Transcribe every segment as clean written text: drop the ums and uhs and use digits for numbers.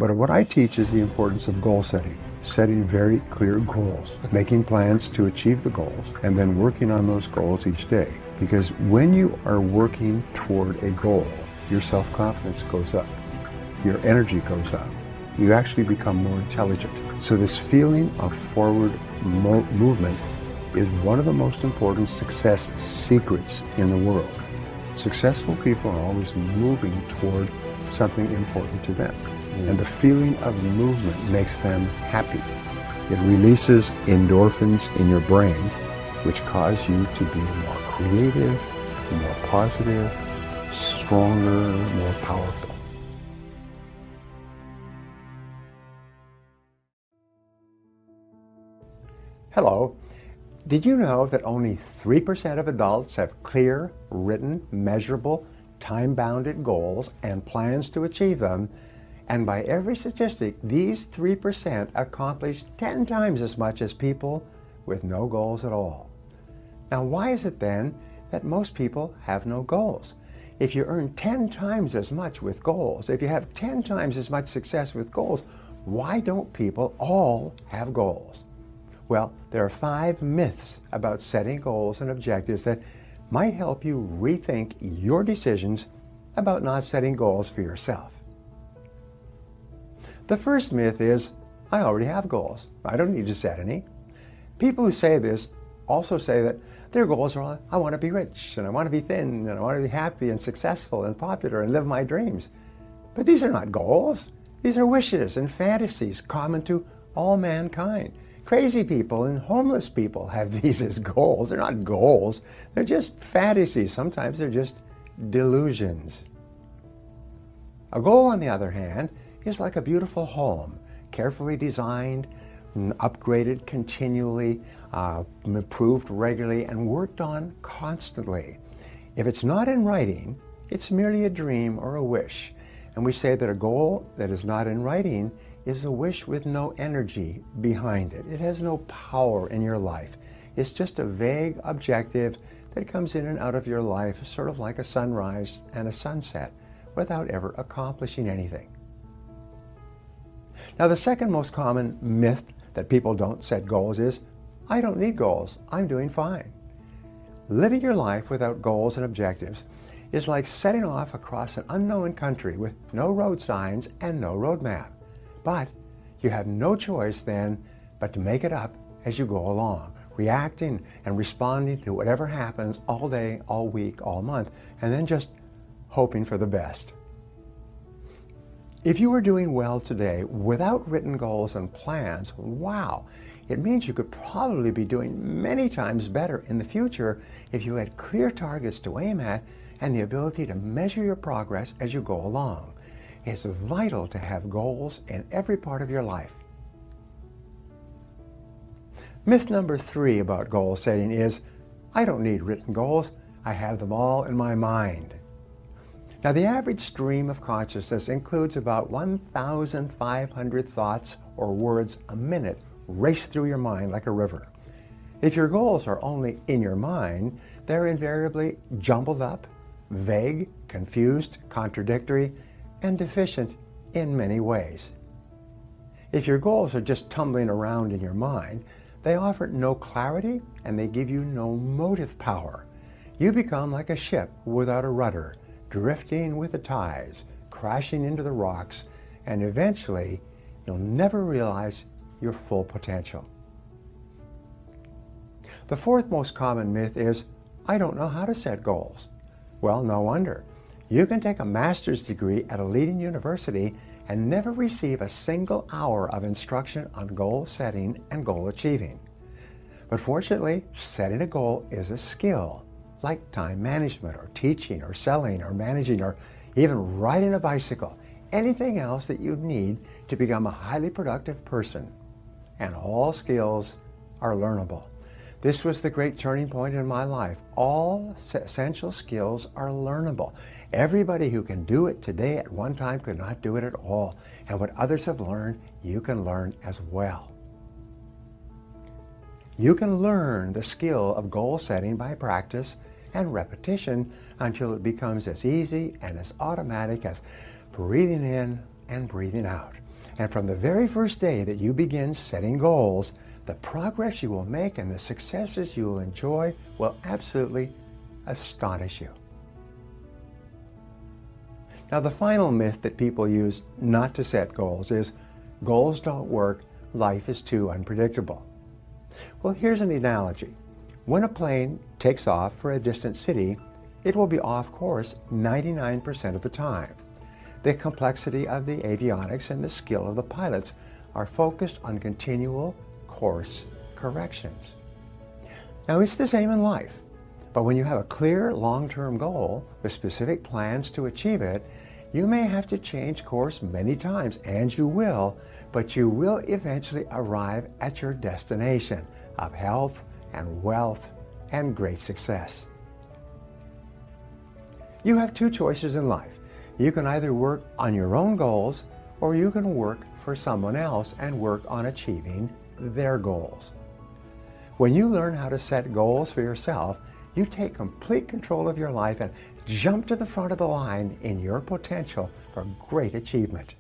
But what I teach is the importance of goal setting, setting very clear goals, making plans to achieve the goals, and then working on those goals each day. Because when you are working toward a goal, your self-confidence goes up, your energy goes up, you actually become more intelligent. So this feeling of forward movement is one of the most important success secrets in the world. Successful people are always moving toward something important to them. And the feeling of movement makes them happy. It releases endorphins in your brain, which cause you to be more creative, more positive, stronger, more powerful. Hello. Did you know that only 3% of adults have clear, written, measurable, time-bounded goals and plans to achieve them? And by every statistic, these 3% accomplish 10 times as much as people with no goals at all. Now, why is it then that most people have no goals? If you earn 10 times as much with goals, if you have 10 times as much success with goals, why don't people all have goals? Well, there are 5 myths about setting goals and objectives that might help you rethink your decisions about not setting goals for yourself. The first myth is, I already have goals. I don't need to set any. People who say this also say that their goals are, I want to be rich, and I want to be thin, and I want to be happy and successful and popular and live my dreams. But these are not goals. These are wishes and fantasies common to all mankind. Crazy people and homeless people have these as goals. They're not goals. They're just fantasies. Sometimes they're just delusions. A goal, on the other hand, is like a beautiful home, carefully designed, upgraded continually, improved regularly, and worked on constantly. If it's not in writing, it's merely a dream or a wish. And we say that a goal that is not in writing is a wish with no energy behind it. It has no power in your life. It's just a vague objective that comes in and out of your life, sort of like a sunrise and a sunset, without ever accomplishing anything. Now, the second most common myth that people don't set goals is, I don't need goals. I'm doing fine. Living your life without goals and objectives is like setting off across an unknown country with no road signs and no road map. But you have no choice then but to make it up as you go along, reacting and responding to whatever happens all day, all week, all month, and then just hoping for the best. If you are doing well today without written goals and plans, wow, it means you could probably be doing many times better in the future if you had clear targets to aim at and the ability to measure your progress as you go along. It's vital to have goals in every part of your life. Myth number 3 about goal setting is, I don't need written goals. I have them all in my mind. Now, the average stream of consciousness includes about 1,500 thoughts or words a minute race through your mind like a river. If your goals are only in your mind, they're invariably jumbled up, vague, confused, contradictory, and deficient in many ways. If your goals are just tumbling around in your mind, they offer no clarity and they give you no motive power. You become like a ship without a rudder, drifting with the tides, crashing into the rocks, and eventually you'll never realize your full potential. The fourth most common myth is, I don't know how to set goals. Well, no wonder. You can take a master's degree at a leading university and never receive a single hour of instruction on goal setting and goal achieving. But fortunately, setting a goal is a skill, like time management or teaching or selling or managing or even riding a bicycle, anything else that you need to become a highly productive person. And all skills are learnable. This was the great turning point in my life. All essential skills are learnable. Everybody who can do it today at one time could not do it at all. And what others have learned, you can learn as well. You can learn the skill of goal setting by practice and repetition until it becomes as easy and as automatic as breathing in and breathing out. And from the very first day that you begin setting goals, the progress you will make and the successes you will enjoy will absolutely astonish you. Now, the final myth that people use not to set goals is, goals don't work, life is too unpredictable. Well, here's an analogy. When a plane takes off for a distant city, it will be off course 99% of the time. The complexity of the avionics and the skill of the pilots are focused on continual course corrections. Now, it's the same in life, but when you have a clear long-term goal with specific plans to achieve it, you may have to change course many times, and you will, but you will eventually arrive at your destination of health and wealth and great success. You have two choices in life. You can either work on your own goals, or you can work for someone else and work on achieving their goals. When you learn how to set goals for yourself, you take complete control of your life and jump to the front of the line in your potential for great achievement.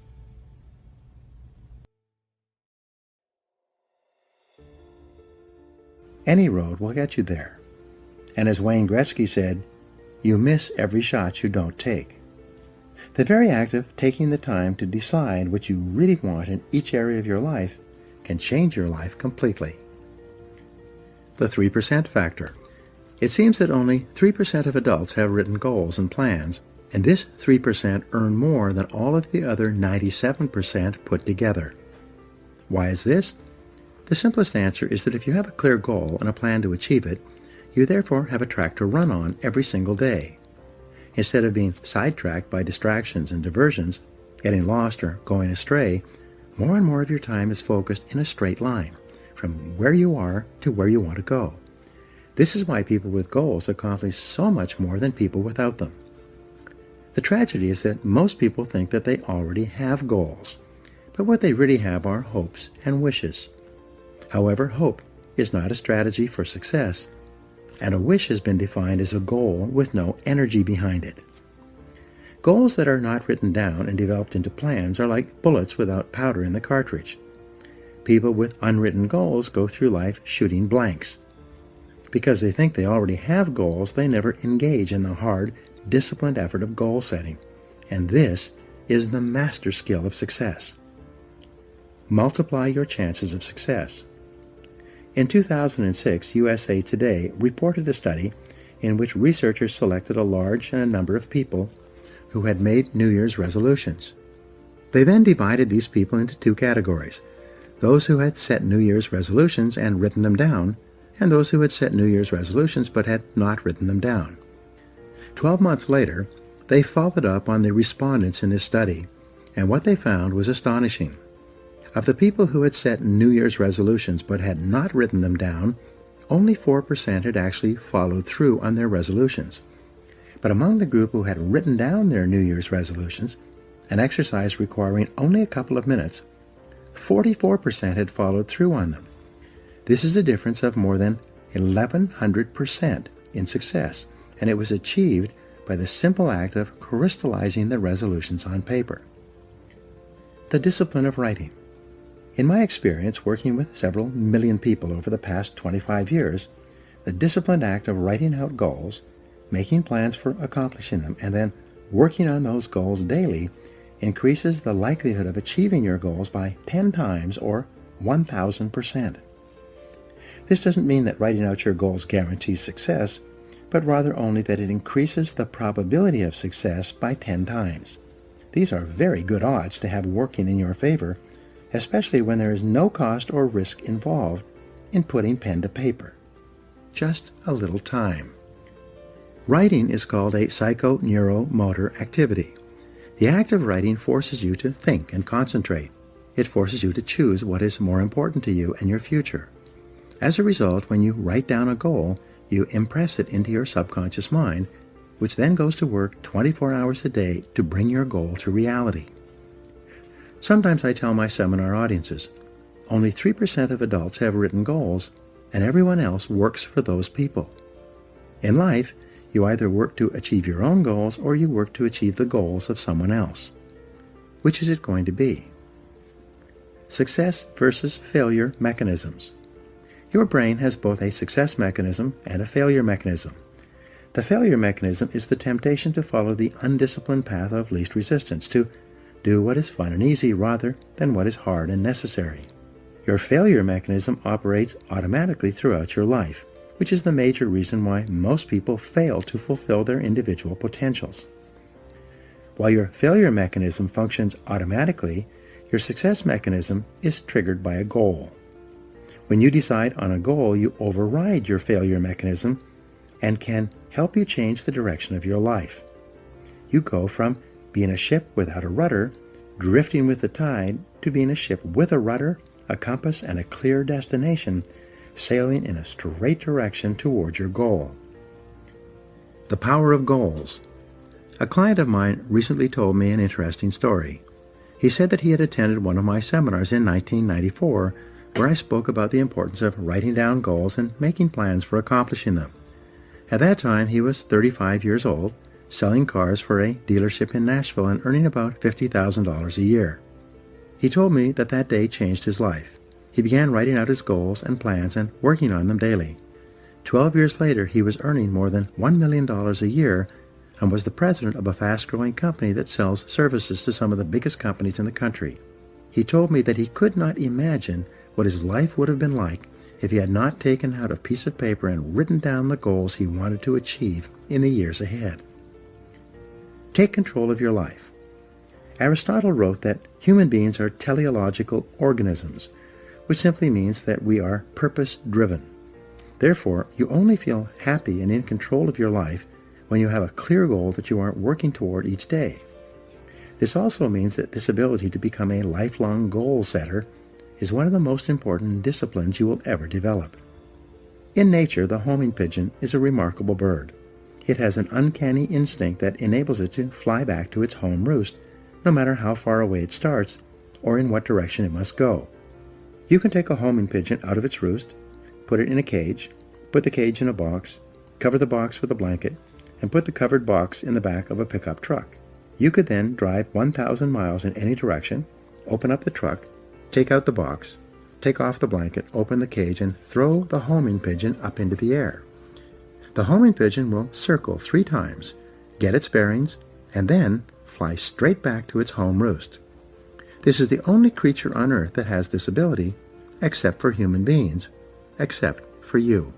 Any road will get you there. And as Wayne Gretzky said, you miss every shot you don't take. The very act of taking the time to decide what you really want in each area of your life can change your life completely. The 3% factor. It seems that only 3% of adults have written goals and plans, and this 3% earn more than all of the other 97% put together. Why is this? The simplest answer is that if you have a clear goal and a plan to achieve it, you therefore have a track to run on every single day. Instead of being sidetracked by distractions and diversions, getting lost or going astray, more and more of your time is focused in a straight line, from where you are to where you want to go. This is why people with goals accomplish so much more than people without them. The tragedy is that most people think that they already have goals, but what they really have are hopes and wishes. However, hope is not a strategy for success, and a wish has been defined as a goal with no energy behind it. Goals that are not written down and developed into plans are like bullets without powder in the cartridge. People with unwritten goals go through life shooting blanks. Because they think they already have goals, they never engage in the hard, disciplined effort of goal setting. And this is the master skill of success. Multiply your chances of success. In 2006, USA Today reported a study in which researchers selected a large number of people who had made New Year's resolutions. They then divided these people into two categories: those who had set New Year's resolutions and written them down, and those who had set New Year's resolutions but had not written them down. 12 months later, they followed up on the respondents in this study, and what they found was astonishing. Of the people who had set New Year's resolutions but had not written them down, only 4% had actually followed through on their resolutions. But among the group who had written down their New Year's resolutions, an exercise requiring only a couple of minutes, 44% had followed through on them. This is a difference of more than 1,100% in success, and it was achieved by the simple act of crystallizing the resolutions on paper. The discipline of writing. In my experience working with several million people over the past 25 years, the disciplined act of writing out goals, making plans for accomplishing them, and then working on those goals daily increases the likelihood of achieving your goals by 10 times or 1,000%. This doesn't mean that writing out your goals guarantees success, but rather only that it increases the probability of success by 10 times. These are very good odds to have working in your favor, especially when there is no cost or risk involved in putting pen to paper. Just a little time. Writing is called a psychoneuromotor activity. The act of writing forces you to think and concentrate. It forces you to choose what is more important to you and your future. As a result, when you write down a goal, you impress it into your subconscious mind, which then goes to work 24 hours a day to bring your goal to reality. Sometimes I tell my seminar audiences, only 3% of adults have written goals, and everyone else works for those people. In life, you either work to achieve your own goals or you work to achieve the goals of someone else. Which is it going to be? Success versus failure mechanisms. Your brain has both a success mechanism and a failure mechanism. The failure mechanism is the temptation to follow the undisciplined path of least resistance, to do what is fun and easy rather than what is hard and necessary. Your failure mechanism operates automatically throughout your life, which is the major reason why most people fail to fulfill their individual potentials. While your failure mechanism functions automatically, your success mechanism is triggered by a goal. When you decide on a goal, you override your failure mechanism and can help you change the direction of your life. You go from being a ship without a rudder, drifting with the tide, to being a ship with a rudder, a compass, and a clear destination, sailing in a straight direction towards your goal. The power of goals. A client of mine recently told me an interesting story. He said that he had attended one of my seminars in 1994, where I spoke about the importance of writing down goals and making plans for accomplishing them. At that time, he was 35 years old, selling cars for a dealership in Nashville and earning about $50,000 a year. He told me that that day changed his life. He began writing out his goals and plans and working on them daily. 12 years later, he was earning more than $1 million a year and was the president of a fast-growing company that sells services to some of the biggest companies in the country. He told me that he could not imagine what his life would have been like if he had not taken out a piece of paper and written down the goals he wanted to achieve in the years ahead. Take control of your life. Aristotle wrote that human beings are teleological organisms, which simply means that we are purpose-driven. Therefore, you only feel happy and in control of your life when you have a clear goal that you are working toward each day. This also means that this ability to become a lifelong goal setter is one of the most important disciplines you will ever develop. In nature, the homing pigeon is a remarkable bird. It has an uncanny instinct that enables it to fly back to its home roost, no matter how far away it starts or in what direction it must go. You can take a homing pigeon out of its roost, put it in a cage, put the cage in a box, cover the box with a blanket, and put the covered box in the back of a pickup truck. You could then drive 1,000 miles in any direction, open up the truck, take out the box, take off the blanket, open the cage, and throw the homing pigeon up into the air. The homing pigeon will circle 3 times, get its bearings, and then fly straight back to its home roost. This is the only creature on Earth that has this ability, except for human beings, except for you.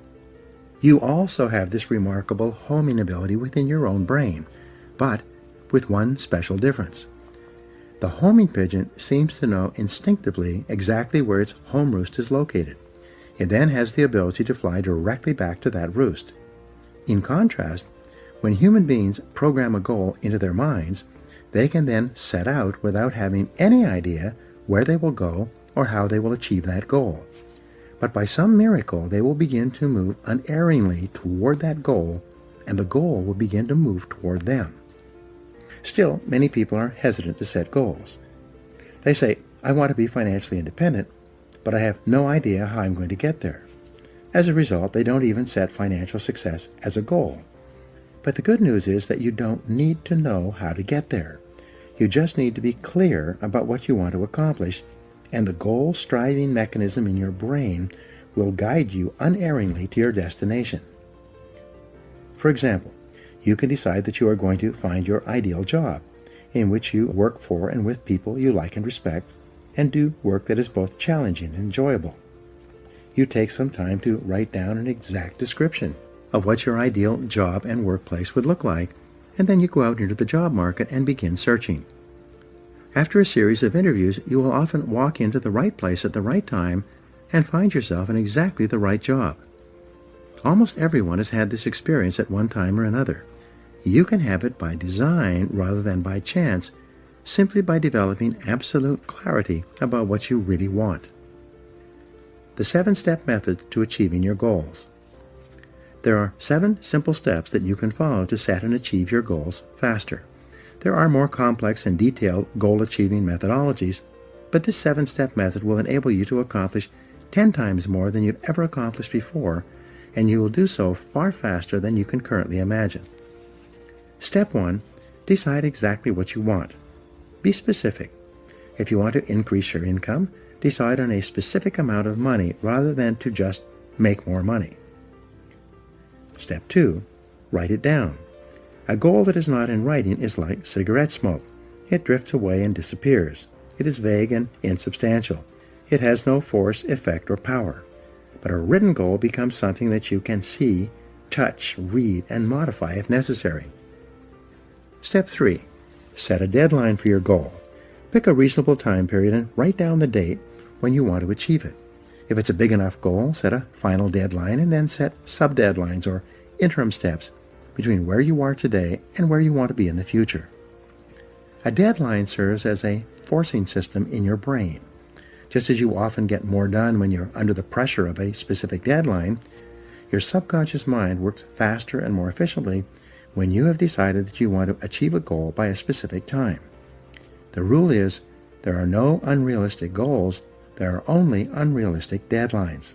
You also have this remarkable homing ability within your own brain, but with one special difference. The homing pigeon seems to know instinctively exactly where its home roost is located. It then has the ability to fly directly back to that roost. In contrast, when human beings program a goal into their minds, they can then set out without having any idea where they will go or how they will achieve that goal. But by some miracle, they will begin to move unerringly toward that goal, and the goal will begin to move toward them. Still, many people are hesitant to set goals. They say, I want to be financially independent, but I have no idea how I'm going to get there. As a result, they don't even set financial success as a goal. But the good news is that you don't need to know how to get there. You just need to be clear about what you want to accomplish, and the goal-striving mechanism in your brain will guide you unerringly to your destination. For example, you can decide that you are going to find your ideal job, in which you work for and with people you like and respect, and do work that is both challenging and enjoyable. You take some time to write down an exact description of what your ideal job and workplace would look like, and then you go out into the job market and begin searching. After a series of interviews, you will often walk into the right place at the right time and find yourself in exactly the right job. Almost everyone has had this experience at one time or another. You can have it by design rather than by chance, simply by developing absolute clarity about what you really want. The 7-step method to achieving your goals. There are 7 simple steps that you can follow to set and achieve your goals faster. There are more complex and detailed goal-achieving methodologies, but this 7-step method will enable you to accomplish 10 times more than you've ever accomplished before, and you will do so far faster than you can currently imagine. Step 1. Decide exactly what you want. Be specific. If you want to increase your income, decide on a specific amount of money rather than to just make more money. Step 2. Write it down. A goal that is not in writing is like cigarette smoke. It drifts away and disappears. It is vague and insubstantial. It has no force, effect, or power. But a written goal becomes something that you can see, touch, read, and modify if necessary. Step 3. Set a deadline for your goal. Pick a reasonable time period and write down the date when you want to achieve it. If it's a big enough goal, set a final deadline and then set sub-deadlines or interim steps between where you are today and where you want to be in the future. A deadline serves as a forcing system in your brain. Just as you often get more done when you're under the pressure of a specific deadline, your subconscious mind works faster and more efficiently when you have decided that you want to achieve a goal by a specific time. The rule is, there are no unrealistic goals, there are only unrealistic deadlines.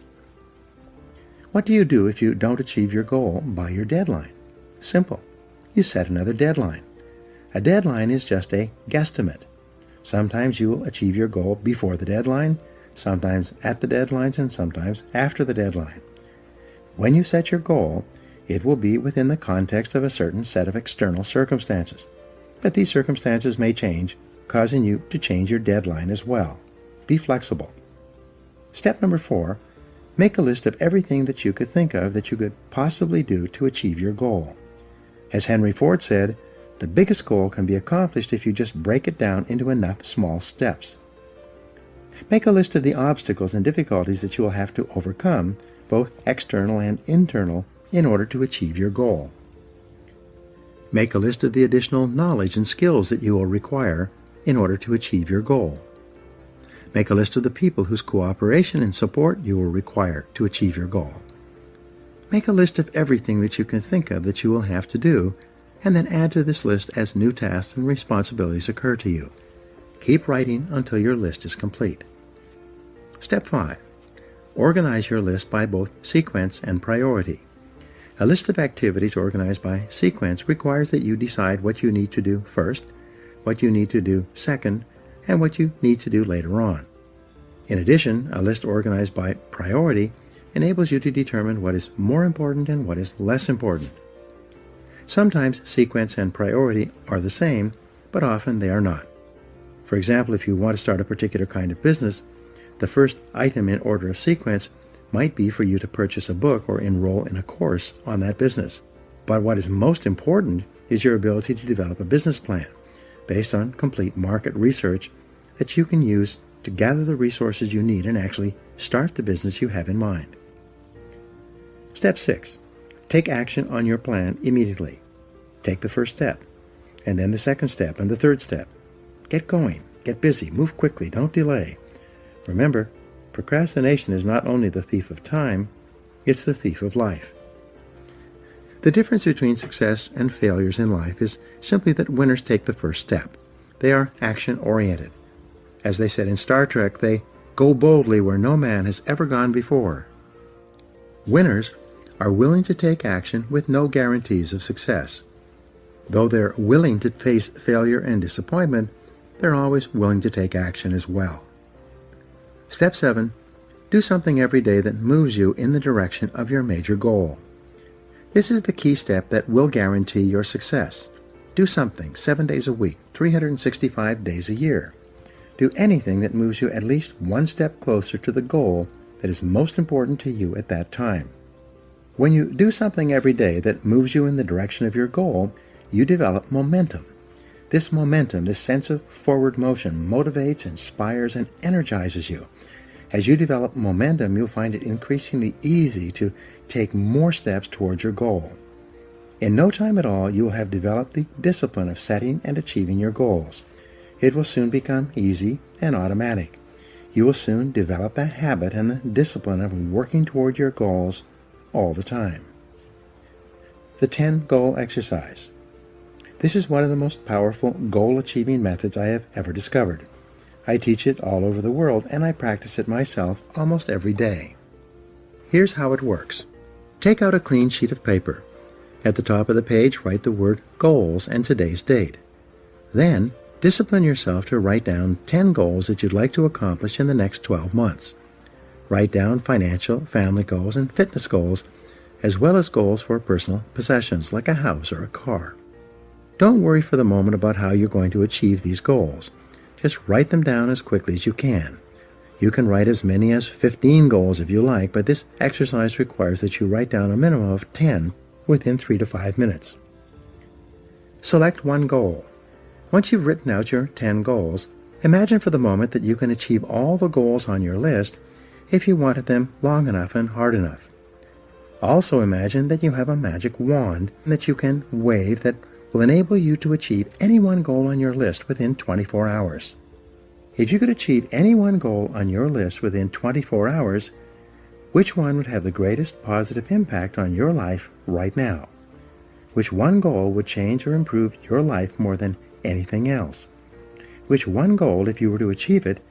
What do you do if you don't achieve your goal by your deadline? Simple. You set another deadline. A deadline is just a guesstimate. Sometimes you will achieve your goal before the deadline, sometimes at the deadlines, and sometimes after the deadline. When you set your goal, it will be within the context of a certain set of external circumstances. But these circumstances may change, causing you to change your deadline as well. Be flexible. Step number 4, make a list of everything that you could think of that you could possibly do to achieve your goal. As Henry Ford said, the biggest goal can be accomplished if you just break it down into enough small steps. Make a list of the obstacles and difficulties that you will have to overcome, both external and internal, in order to achieve your goal. Make a list of the additional knowledge and skills that you will require in order to achieve your goal. Make a list of the people whose cooperation and support you will require to achieve your goal. Make a list of everything that you can think of that you will have to do, and then add to this list as new tasks and responsibilities occur to you. Keep writing until your list is complete. Step 5. Organize your list by both sequence and priority. A list of activities organized by sequence requires that you decide what you need to do first, what you need to do second, and what you need to do later on. In addition, a list organized by priority enables you to determine what is more important and what is less important. Sometimes sequence and priority are the same, but often they are not. For example, if you want to start a particular kind of business, the first item in order of sequence might be for you to purchase a book or enroll in a course on that business. But what is most important is your ability to develop a business plan based on complete market research that you can use to gather the resources you need and actually start the business you have in mind. Step 6. Take action on your plan immediately. Take the first step, and then the second step, and the third step. Get going, get busy, move quickly, don't delay. Remember, procrastination is not only the thief of time, it's the thief of life. The difference between success and failures in life is simply that winners take the first step. They are action-oriented. As they said in Star Trek, they go boldly where no man has ever gone before. Winners are willing to take action with no guarantees of success. Though they're willing to face failure and disappointment, they're always willing to take action as well. Step 7. Do something every day that moves you in the direction of your major goal. This is the key step that will guarantee your success. Do something 7 days a week, 365 days a year. Do anything that moves you at least one step closer to the goal that is most important to you at that time. When you do something every day that moves you in the direction of your goal, you develop momentum. This momentum, this sense of forward motion, motivates, inspires, and energizes you. As you develop momentum, you'll find it increasingly easy to take more steps towards your goal. In no time at all, you will have developed the discipline of setting and achieving your goals. It will soon become easy and automatic. You will soon develop a habit and the discipline of working toward your goals all the time. The 10-goal exercise. This is one of the most powerful goal-achieving methods I have ever discovered. I teach it all over the world, and I practice it myself almost every day. Here's how it works. Take out a clean sheet of paper. At the top of the page, write the word goals and today's date. Then, discipline yourself to write down 10 goals that you'd like to accomplish in the next 12 months. Write down financial, family goals, and fitness goals, as well as goals for personal possessions like a house or a car. Don't worry for the moment about how you're going to achieve these goals. Just write them down as quickly as you can. You can write as many as 15 goals if you like, but this exercise requires that you write down a minimum of 10 within 3 to 5 minutes. Select one goal. Once you've written out your 10 goals, imagine for the moment that you can achieve all the goals on your list if you wanted them long enough and hard enough. Also imagine that you have a magic wand that you can wave that will enable you to achieve any one goal on your list within 24 hours. If you could achieve any one goal on your list within 24 hours, which one would have the greatest positive impact on your life right now? Which one goal would change or improve your life more than anything else? Which one goal, if you were to achieve it,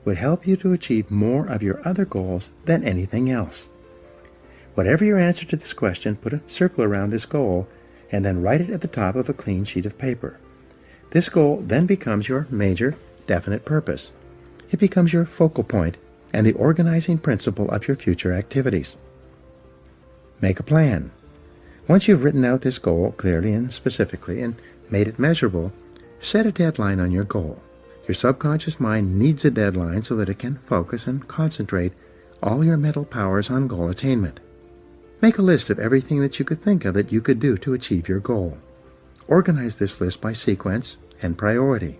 would help you to achieve more of your other goals than anything else? Whatever your answer to this question, put a circle around this goal and then write it at the top of a clean sheet of paper. This goal then becomes your major, definite purpose. It becomes your focal point and the organizing principle of your future activities. Make a plan. Once you've written out this goal clearly and specifically and made it measurable, set a deadline on your goal. Your subconscious mind needs a deadline so that it can focus and concentrate all your mental powers on goal attainment. Make a list of everything that you could think of that you could do to achieve your goal. Organize this list by sequence and priority.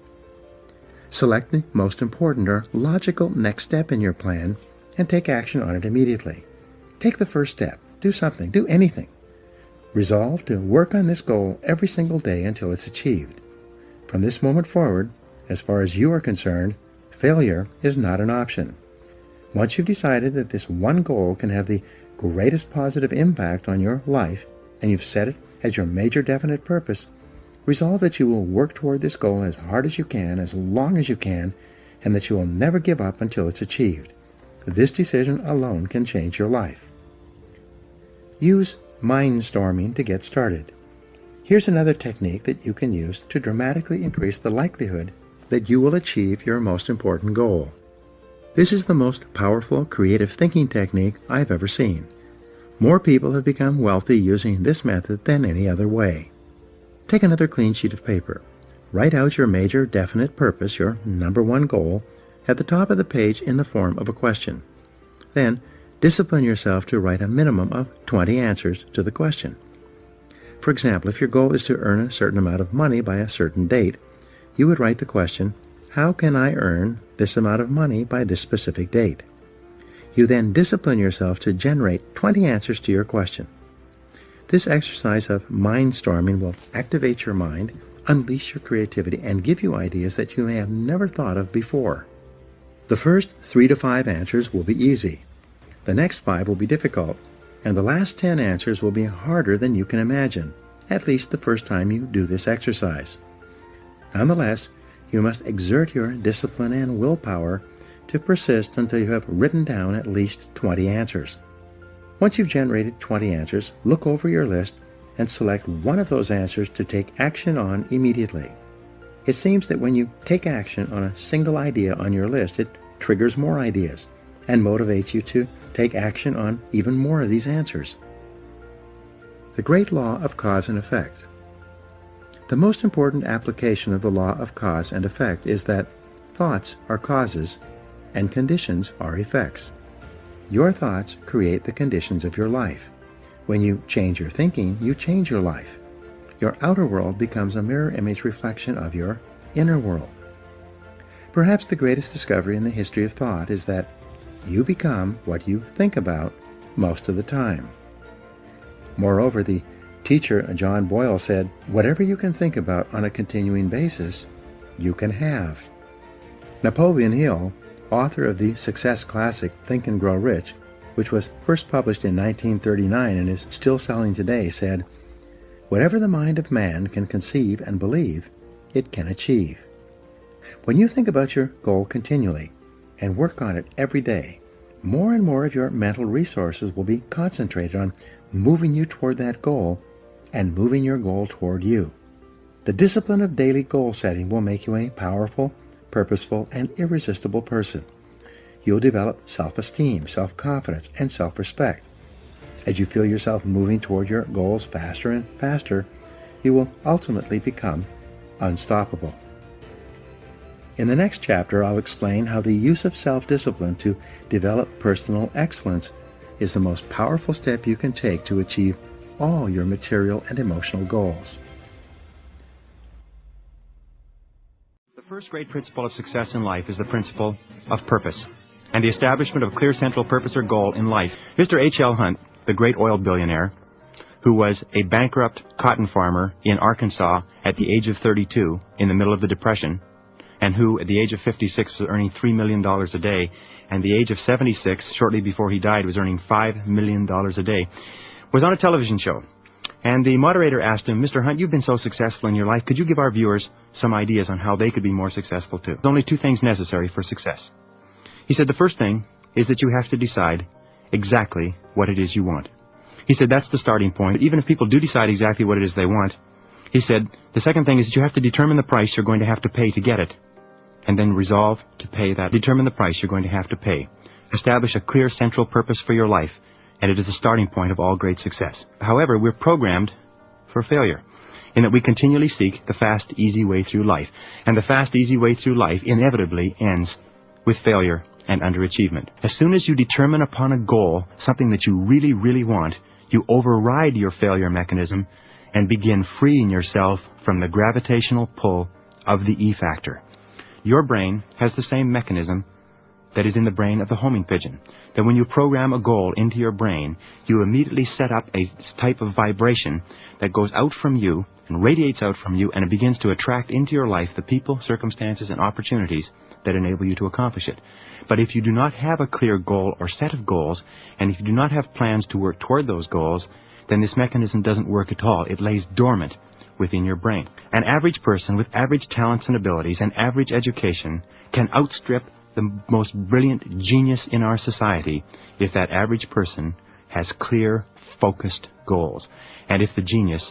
Select the most important or logical next step in your plan and take action on it immediately. Take the first step. Do something. Do anything. Resolve to work on this goal every single day until it's achieved. From this moment forward, as far as you are concerned, failure is not an option. Once you've decided that this one goal can have the greatest positive impact on your life, and you've set it as your major definite purpose, resolve that you will work toward this goal as hard as you can, as long as you can, and that you will never give up until it's achieved. This decision alone can change your life. Use mindstorming to get started. Here's another technique that you can use to dramatically increase the likelihood that you will achieve your most important goal. This is the most powerful creative thinking technique I've ever seen. More people have become wealthy using this method than any other way. Take another clean sheet of paper. Write out your major definite purpose, your number one goal, at the top of the page in the form of a question. Then, discipline yourself to write a minimum of 20 answers to the question. For example, if your goal is to earn a certain amount of money by a certain date, you would write the question, how can I earn this amount of money by this specific date? You then discipline yourself to generate 20 answers to your question. This exercise of mindstorming will activate your mind, unleash your creativity, and give you ideas that you may have never thought of before. The first 3 to 5 answers will be easy. The next 5 will be difficult, and the last 10 answers will be harder than you can imagine, at least the first time you do this exercise. Nonetheless, you must exert your discipline and willpower to persist until you have written down at least 20 answers. Once you've generated 20 answers, look over your list and select one of those answers to take action on immediately. It seems that when you take action on a single idea on your list, it triggers more ideas and motivates you to take action on even more of these answers. The great law of cause and effect. The most important application of the law of cause and effect is that thoughts are causes and conditions are effects. Your thoughts create the conditions of your life. When you change your thinking, you change your life. Your outer world becomes a mirror image reflection of your inner world. Perhaps the greatest discovery in the history of thought is that you become what you think about most of the time. Moreover, the teacher John Boyle said, whatever you can think about on a continuing basis, you can have. Napoleon Hill, author of the success classic Think and Grow Rich, which was first published in 1939 and is still selling today, said, whatever the mind of man can conceive and believe, it can achieve. When you think about your goal continually and work on it every day, more and more of your mental resources will be concentrated on moving you toward that goal and moving your goal toward you. The discipline of daily goal setting will make you a powerful, purposeful, and irresistible person. You'll develop self-esteem, self-confidence, and self-respect. As you feel yourself moving toward your goals faster and faster, you will ultimately become unstoppable. In the next chapter, I'll explain how the use of self-discipline to develop personal excellence is the most powerful step you can take to achieve all your material and emotional goals. The first great principle of success in life is the principle of purpose and the establishment of a clear central purpose or goal in life. Mr. H.L. Hunt, the great oil billionaire, who was a bankrupt cotton farmer in Arkansas at the age of 32 in the middle of the Depression, and who at the age of 56 was earning $3 million a day, and the age of 76, shortly before he died, was earning $5 million a day, was on a television show. And the moderator asked him, "Mr. Hunt, you've been so successful in your life, could you give our viewers some ideas on how they could be more successful too?" There's only two things necessary for success. He said the first thing is that you have to decide exactly what it is you want. He said that's the starting point. Even if people do decide exactly what it is they want, he said the second thing is that you have to determine the price you're going to have to pay to get it, and then resolve to pay that. Determine the price you're going to have to pay. Establish a clear central purpose for your life, and it is the starting point of all great success. However, we're programmed for failure, in that we continually seek the fast, easy way through life. And the fast, easy way through life inevitably ends with failure and underachievement. As soon as you determine upon a goal, something that you really, really want, you override your failure mechanism and begin freeing yourself from the gravitational pull of the E factor. Your brain has the same mechanism that is in the brain of the homing pigeon. That when you program a goal into your brain, you immediately set up a type of vibration that goes out from you and radiates out from you, and it begins to attract into your life the people, circumstances, and opportunities that enable you to accomplish it. But if you do not have a clear goal or set of goals, and if you do not have plans to work toward those goals, then this mechanism doesn't work at all. It lays dormant within your brain. An average person with average talents and abilities and average education can outstrip the most brilliant genius in our society if that average person has clear, focused goals, and if the genius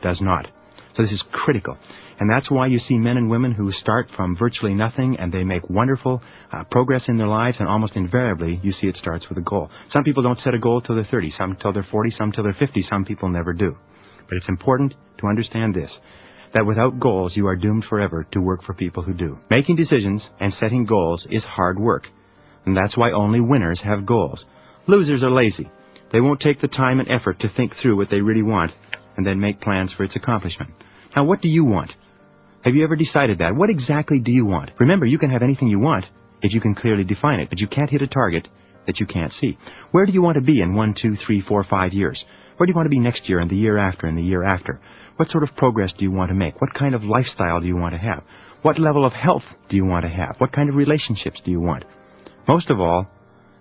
does not. So this is critical. And that's why you see men and women who start from virtually nothing and they make wonderful progress in their lives, and almost invariably you see it starts with a goal. Some people don't set a goal till they're 30, some till they're 40, some till they're 50, some people never do. But it's important to understand this, that without goals you are doomed forever to work for people who do. Making decisions and setting goals is hard work, and that's why only winners have goals. Losers are lazy. They won't take the time and effort to think through what they really want and then make plans for its accomplishment. Now, what do you want? Have you ever decided that? What exactly do you want? Remember, you can have anything you want if you can clearly define it, but you can't hit a target that you can't see. Where do you want to be in 1, 2, 3, 4, 5 years? Where do you want to be next year and the year after and the year after? What sort of progress do you want to make? What kind of lifestyle do you want to have? What level of health do you want to have? What kind of relationships do you want? Most of all,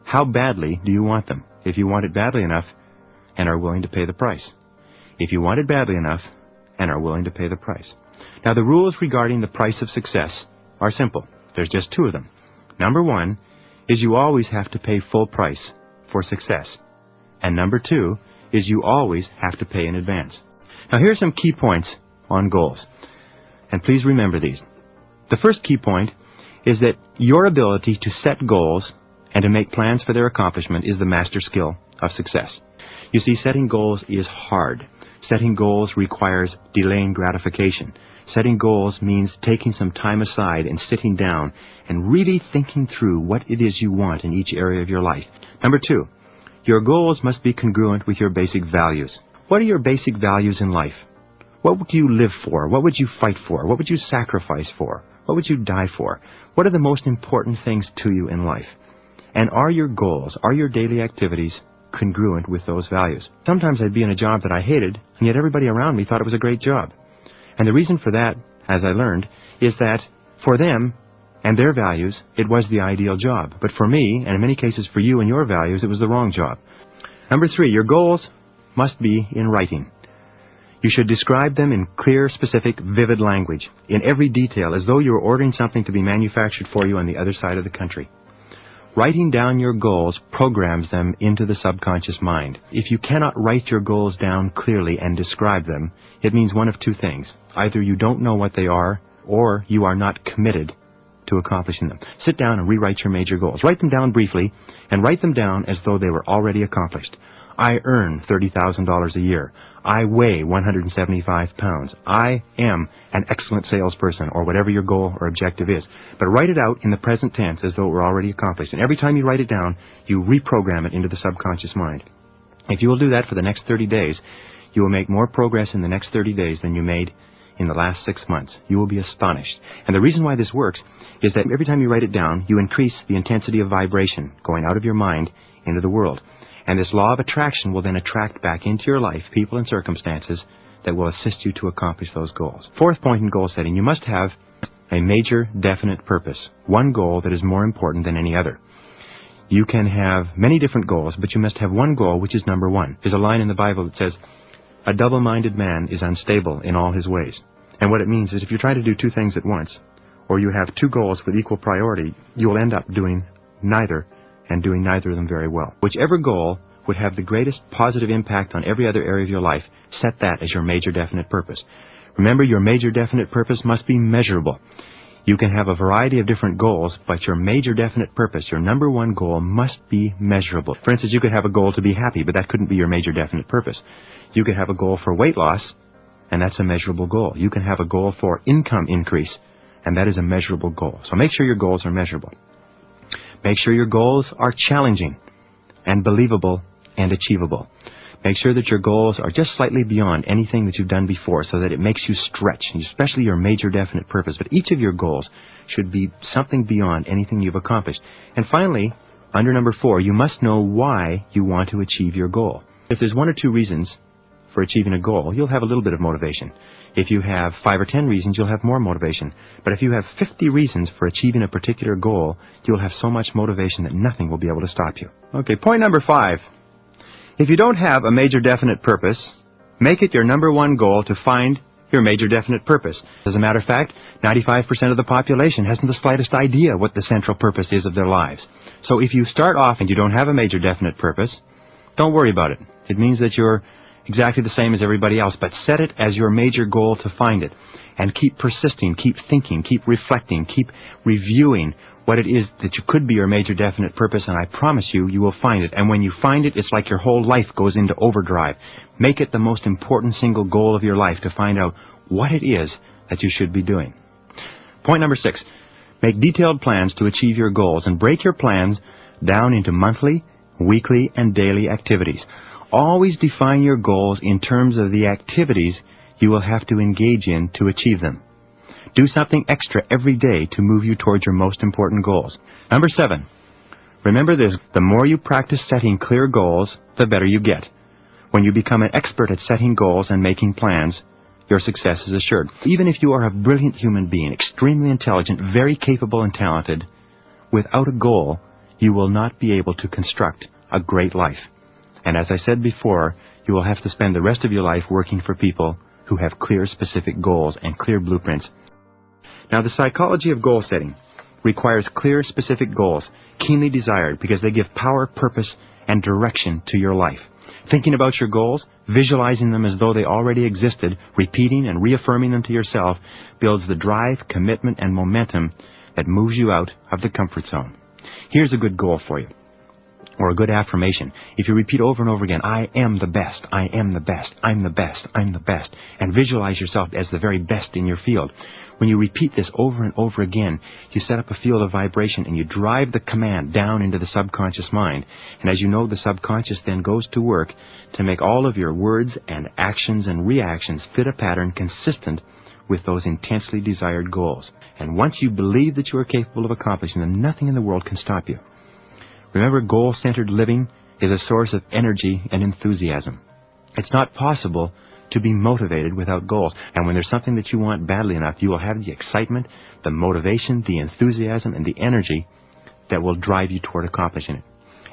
how badly do you want them? If you want it badly enough and are willing to pay the price. If you want it badly enough and are willing to pay the price. Now, the rules regarding the price of success are simple. There's just two of them. Number one is you always have to pay full price for success. And number two is you always have to pay in advance. Now, here are some key points on goals. And please remember these. The first key point is that your ability to set goals and to make plans for their accomplishment is the master skill of success. You see, setting goals is hard. Setting goals requires delaying gratification. Setting goals means taking some time aside and sitting down and really thinking through what it is you want in each area of your life. Number two, your goals must be congruent with your basic values. What are your basic values in life? What would you live for? What would you fight for? What would you sacrifice for? What would you die for? What are the most important things to you in life? And are your goals, are your daily activities congruent with those values? Sometimes I'd be in a job that I hated, and yet everybody around me thought it was a great job. And the reason for that, as I learned, is that for them and their values, it was the ideal job. But for me, and in many cases for you and your values, it was the wrong job. Number three, your goals must be in writing. You should describe them in clear, specific, vivid language, in every detail, as though you were ordering something to be manufactured for you on the other side of the country. Writing down your goals programs them into the subconscious mind. If you cannot write your goals down clearly and describe them, it means one of two things. Either you don't know what they are, or you are not committed to accomplishing them. Sit down and rewrite your major goals. Write them down briefly, and write them down as though they were already accomplished. I earn $30,000 a year. I weigh 175 pounds. I am an excellent salesperson, or whatever your goal or objective is. But write it out in the present tense as though it were already accomplished. And every time you write it down, you reprogram it into the subconscious mind. If you will do that for the next 30 days, you will make more progress in the next 30 days than you made in the last 6 months. You will be astonished. And the reason why this works is that every time you write it down, you increase the intensity of vibration going out of your mind into the world. And this law of attraction will then attract back into your life people and circumstances that will assist you to accomplish those goals. Fourth point in goal setting, you must have a major definite purpose, one goal that is more important than any other. You can have many different goals, but you must have one goal which is number one. There's a line in the Bible that says, "A double-minded man is unstable in all his ways." And what it means is if you try to do two things at once, or you have two goals with equal priority, you will end up doing neither, and doing neither of them very well. Whichever goal would have the greatest positive impact on every other area of your life, set that as your major definite purpose. Remember, your major definite purpose must be measurable. You can have a variety of different goals, but your major definite purpose, your number one goal, must be measurable. For instance, you could have a goal to be happy, but that couldn't be your major definite purpose. You could have a goal for weight loss, and that's a measurable goal. You can have a goal for income increase, and that is a measurable goal. So make sure your goals are measurable. Make sure your goals are challenging and believable and achievable. Make sure that your goals are just slightly beyond anything that you've done before so that it makes you stretch, especially your major definite purpose. But each of your goals should be something beyond anything you've accomplished. And finally, under number 4, you must know why you want to achieve your goal. If there's 1 or 2 reasons for achieving a goal, you'll have a little bit of motivation. If you have 5 or 10 reasons, you'll have more motivation. But if you have 50 reasons for achieving a particular goal, you'll have so much motivation that nothing will be able to stop you. Okay, point number 5. If you don't have a major definite purpose, make it your number one goal to find your major definite purpose. As a matter of fact, 95% of the population hasn't the slightest idea what the central purpose is of their lives. So if you start off and you don't have a major definite purpose, don't worry about it. It means that you're exactly the same as everybody else, but set it as your major goal to find it. And keep persisting, keep thinking, keep reflecting, keep reviewing what it is that you could be your major definite purpose, and I promise you, you will find it. And when you find it, it's like your whole life goes into overdrive. Make it the most important single goal of your life to find out what it is that you should be doing. Point number 6. Make detailed plans to achieve your goals and break your plans down into monthly, weekly, and daily activities. Always define your goals in terms of the activities you will have to engage in to achieve them. Do something extra every day to move you towards your most important goals. Number 7. Remember this, the more you practice setting clear goals, the better you get. When you become an expert at setting goals and making plans, your success is assured. Even if you are a brilliant human being, extremely intelligent, very capable and talented, without a goal, you will not be able to construct a great life. And as I said before, you will have to spend the rest of your life working for people who have clear, specific goals and clear blueprints. Now, the psychology of goal setting requires clear, specific goals, keenly desired, because they give power, purpose, and direction to your life. Thinking about your goals, visualizing them as though they already existed, repeating and reaffirming them to yourself, builds the drive, commitment, and momentum that moves you out of the comfort zone. Here's a good goal for you, or a good affirmation. If you repeat over and over again, I am the best, I am the best, I'm the best, I'm the best, and visualize yourself as the very best in your field. When you repeat this over and over again, you set up a field of vibration and you drive the command down into the subconscious mind. And as you know, the subconscious then goes to work to make all of your words and actions and reactions fit a pattern consistent with those intensely desired goals. And once you believe that you are capable of accomplishing them, nothing in the world can stop you. Remember, goal-centered living is a source of energy and enthusiasm. It's not possible to be motivated without goals. And when there's something that you want badly enough, you will have the excitement, the motivation, the enthusiasm, and the energy that will drive you toward accomplishing it.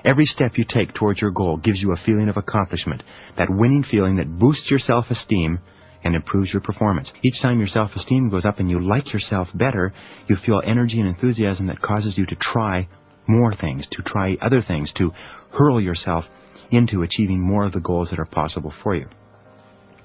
Every step you take towards your goal gives you a feeling of accomplishment, that winning feeling that boosts your self-esteem and improves your performance. Each time your self-esteem goes up and you like yourself better, you feel energy and enthusiasm that causes you to try more things, to try other things, to hurl yourself into achieving more of the goals that are possible for you.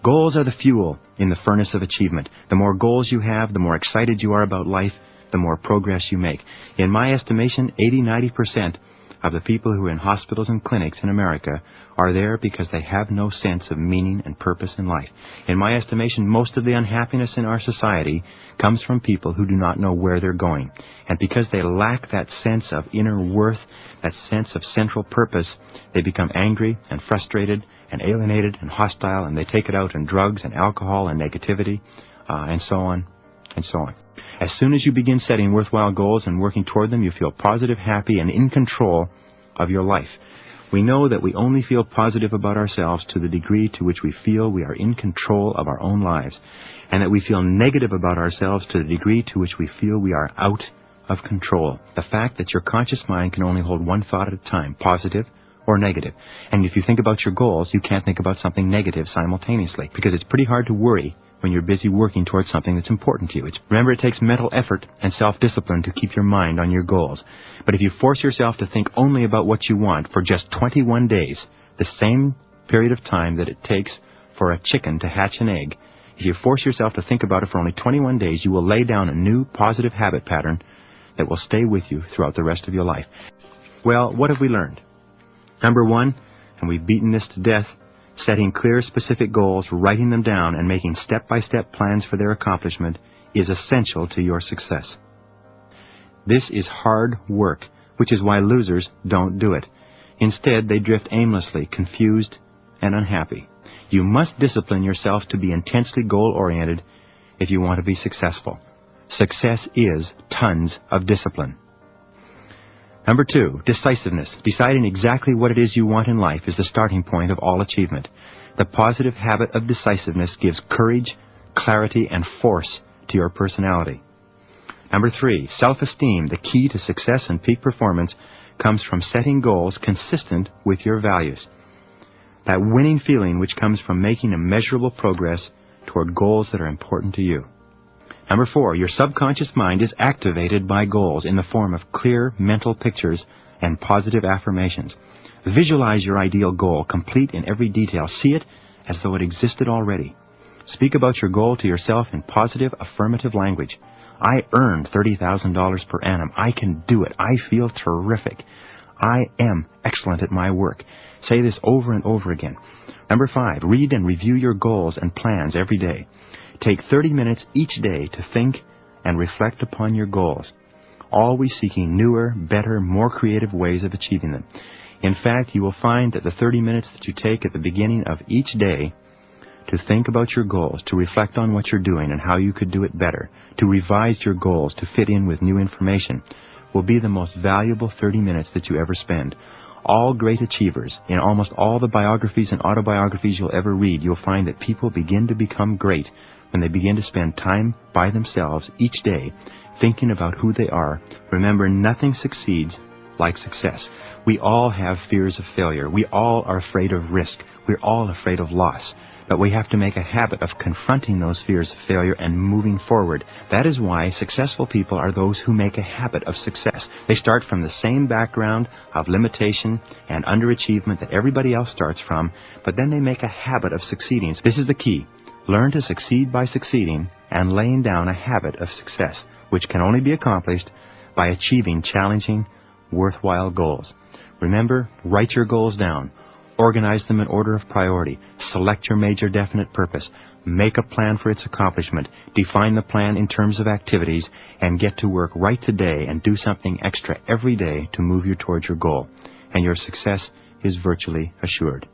Goals are the fuel in the furnace of achievement. The more goals you have, the more excited you are about life, the more progress you make. In my estimation, 80-90% of the people who are in hospitals and clinics in America are there because they have no sense of meaning and purpose in life. In my estimation, most of the unhappiness in our society comes from people who do not know where they're going. And because they lack that sense of inner worth, that sense of central purpose, they become angry and frustrated and alienated and hostile, and they take it out in drugs and alcohol and negativity, and so on and so on. As soon as you begin setting worthwhile goals and working toward them, you feel positive, happy, and in control of your life. We know that we only feel positive about ourselves to the degree to which we feel we are in control of our own lives, and that we feel negative about ourselves to the degree to which we feel we are out of control. The fact that your conscious mind can only hold one thought at a time, positive or negative. And if you think about your goals, you can't think about something negative simultaneously, because it's pretty hard to worry when you're busy working towards something that's important to you. Remember, it takes mental effort and self-discipline to keep your mind on your goals. But if you force yourself to think only about what you want for just 21 days, the same period of time that it takes for a chicken to hatch an egg, if you force yourself to think about it for only 21 days, you will lay down a new positive habit pattern that will stay with you throughout the rest of your life. Well, what have we learned? Number one, and we've beaten this to death, setting clear, specific goals, writing them down, and making step-by-step plans for their accomplishment is essential to your success. This is hard work, which is why losers don't do it. Instead, they drift aimlessly, confused and unhappy. You must discipline yourself to be intensely goal-oriented if you want to be successful. Success is tons of discipline. Number two, decisiveness. Deciding exactly what it is you want in life is the starting point of all achievement. The positive habit of decisiveness gives courage, clarity, and force to your personality. Number three, self-esteem. The key to success and peak performance comes from setting goals consistent with your values. That winning feeling which comes from making immeasurable progress toward goals that are important to you. Number four, your subconscious mind is activated by goals in the form of clear mental pictures and positive affirmations. Visualize your ideal goal, complete in every detail. See it as though it existed already. Speak about your goal to yourself in positive, affirmative language. I earned $30,000 per annum. I can do it. I feel terrific. I am excellent at my work. Say this over and over again. Number five, read and review your goals and plans every day. Take 30 minutes each day to think and reflect upon your goals, always seeking newer, better, more creative ways of achieving them. In fact, you will find that the 30 minutes that you take at the beginning of each day to think about your goals, to reflect on what you're doing and how you could do it better, to revise your goals to fit in with new information, will be the most valuable 30 minutes that you ever spend. All great achievers, in almost all the biographies and autobiographies you'll ever read, you'll find that people begin to become great when they begin to spend time by themselves each day thinking about who they are. Remember, nothing succeeds like success. We all have fears of failure. We all are afraid of risk. We're all afraid of loss. But we have to make a habit of confronting those fears of failure and moving forward. That is why successful people are those who make a habit of success. They start from the same background of limitation and underachievement that everybody else starts from, but then they make a habit of succeeding. This is the key. Learn to succeed by succeeding and laying down a habit of success, which can only be accomplished by achieving challenging, worthwhile goals. Remember, write your goals down. Organize them in order of priority. Select your major definite purpose. Make a plan for its accomplishment. Define the plan in terms of activities and get to work right today and do something extra every day to move you towards your goal. And your success is virtually assured.